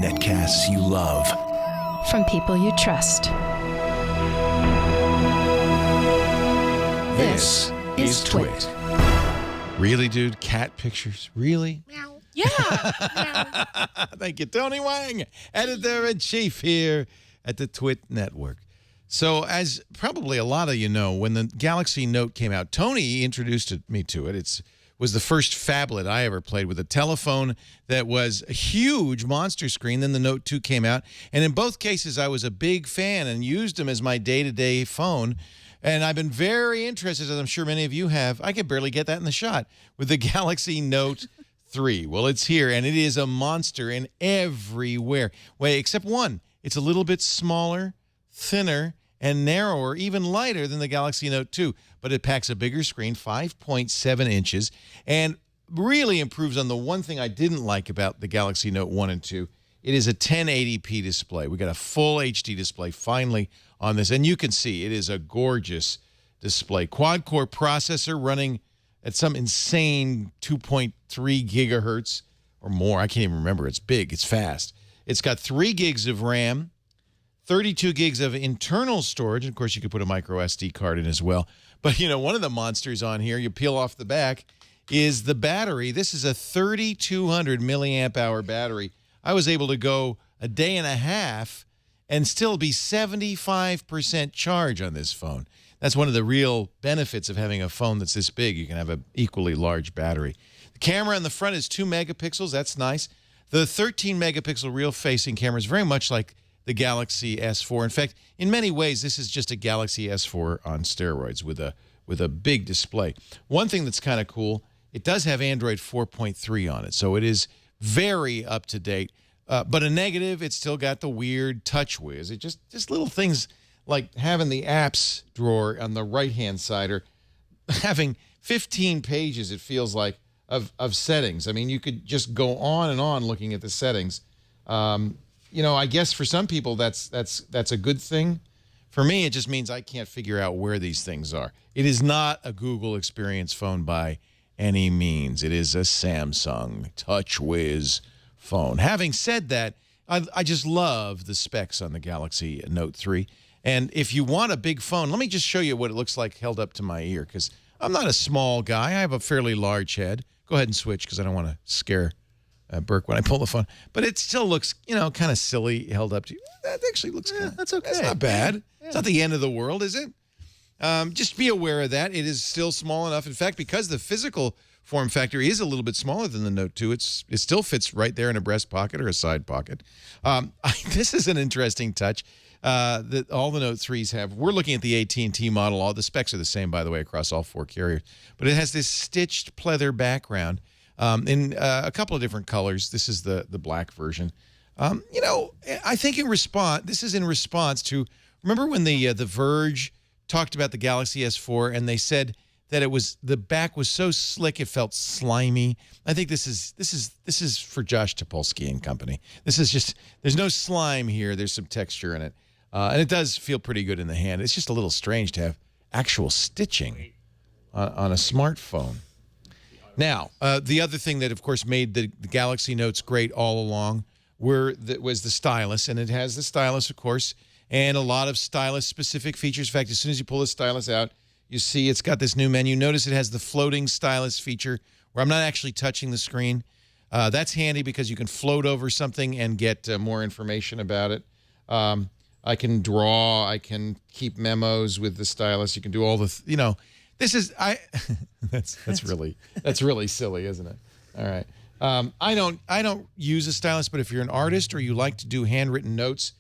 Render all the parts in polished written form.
Netcasts you love. From people you trust. This is Twit. Really, dude? Cat pictures? Really? Yeah. Thank you, Tony Wang, editor-in-chief here at the Twit Network. So, as probably a lot of you know, when the Galaxy Note came out, Tony introduced me to it. It was the first phablet I ever played with a telephone that was a huge monster screen. Then the Note 2 came out. And in both cases, I was a big fan and used them as my day-to-day phone. And I've been very interested, as I'm sure many of you have. I could barely get that in the shot with the Galaxy Note 3. Well, it's here, and it is a monster in everywhere. Wait, except one. It's a little bit smaller, thinner, and narrower, even lighter than the Galaxy Note 2. But it packs a bigger screen, 5.7 inches, and really improves on the one thing I didn't like about the Galaxy Note 1 and 2. It is a 1080p display. We got a full HD display finally on this, and you can see it is a gorgeous display. Quad-core processor running at some insane 2.3 gigahertz or more. I can't even remember. It's big. It's fast. It's got 3 gigs of RAM, 32 gigs of internal storage. Of course, you could put a micro SD card in as well. But, you know, one of the monsters on here, you peel off the back, is the battery. This is a 3,200 milliamp hour battery. I was able to go a day and a half and still be 75% charge on this phone. That's one of the real benefits of having a phone that's this big. You can have an equally large battery. The camera in the front is 2 megapixels. That's nice. The 13 megapixel real-facing camera is very much like the Galaxy S4. In fact, in many ways, this is just a Galaxy S4 on steroids with a big display. One thing that's kind of cool, it does have Android 4.3 on it, so it is very up to date. But a negative, it's still got the weird touch whiz. It just little things like having the apps drawer on the right-hand side or having 15 pages, it feels like, of settings. I mean, you could just go on and on looking at the settings. You know, I guess for some people that's a good thing. For me, it just means I can't figure out where these things are. It is not a Google Experience phone by any means. It is a Samsung TouchWiz phone. Having said that, I just love the specs on the Galaxy Note 3. And if you want a big phone, let me just show you what it looks like held up to my ear, because I'm not a small guy. I have a fairly large head. Go ahead and switch, because I don't want to scare Burke when I pull the phone. But it still looks, you know, kind of silly held up to you. That actually looks good. That's okay. That's not bad. Yeah. It's not the end of the world, is it? Just be aware of that. It is still small enough. In fact, because the physical form factor is a little bit smaller than the Note 2, it still fits right there in a breast pocket or a side pocket. This is an interesting touch that all the Note 3s have. We're looking at the AT&T model. All the specs are the same, by the way, across all 4 carriers. But it has this stitched pleather background in a couple of different colors. This is the black version. You know, I think this is in response to, remember when the Verge talked about the Galaxy S4 and they said that the back was so slick it felt slimy. I think this is for Josh Topolsky and company. This is just, there's no slime here. There's some texture in it. And it does feel pretty good in the hand. It's just a little strange to have actual stitching on a smartphone. Now, the other thing that, of course, made the Galaxy Notes great all along was the stylus. And it has the stylus, of course, and a lot of stylus-specific features. In fact, as soon as you pull the stylus out, you see it's got this new menu. Notice it has the floating stylus feature where I'm not actually touching the screen. That's handy because you can float over something and get more information about it. I can draw. I can keep memos with the stylus. You can do all the, you know, this is, that's really silly, isn't it? All right. I don't use a stylus, but if you're an artist or you like to do handwritten notes,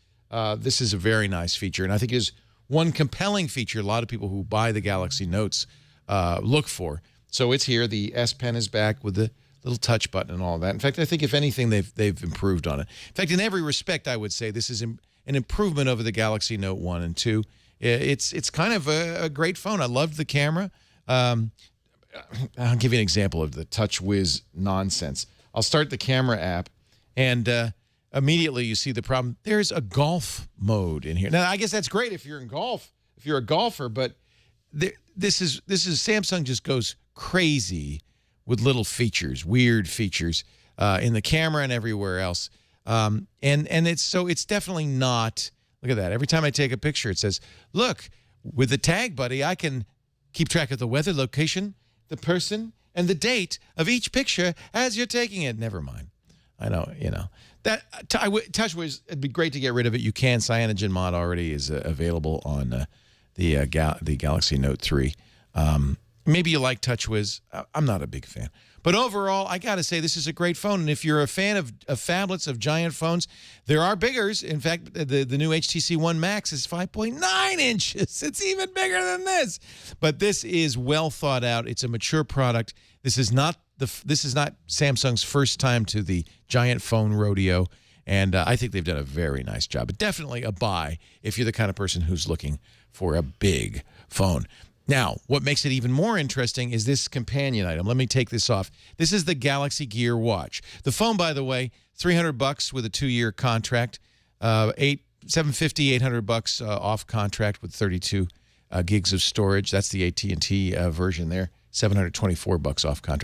this is a very nice feature. And I think it is one compelling feature a lot of people who buy the Galaxy Notes look for. So it's here. The S Pen is back with the little touch button and all that. In fact, I think if anything, they've improved on it. In fact, in every respect, I would say this is an improvement over the Galaxy Note 1 and 2. It's kind of a great phone. I loved the camera. I'll give you an example of the TouchWiz nonsense. I'll start the camera app, and immediately you see the problem. There's a golf mode in here. Now, I guess that's great if you're in golf, if you're a golfer, but this is Samsung just goes crazy with little features, weird features. in the camera and everywhere else. And it's definitely not. Look at that. Every time I take a picture, it says, "Look, with the tag, buddy, I can keep track of the weather, location, the person, and the date of each picture as you're taking it." Never mind. I know, that TouchWiz. It'd be great to get rid of it. You can. Cyanogen Mod already is available on the Galaxy Note 3. Maybe you like TouchWiz. I'm not a big fan. But overall, I got to say, this is a great phone. And if you're a fan of phablets, of giant phones, there are biggers. In fact, the new HTC One Max is 5.9 inches. It's even bigger than this. But this is well thought out. It's a mature product. This is not Samsung's first time to the giant phone rodeo. And I think they've done a very nice job. But definitely a buy if you're the kind of person who's looking for a big phone. Now, what makes it even more interesting is this companion item. Let me take this off. This is the Galaxy Gear Watch. The phone, by the way, $300 with a 2-year contract, $750, $800 off contract with 32 gigs of storage. That's the AT&T version there. $724 off contract.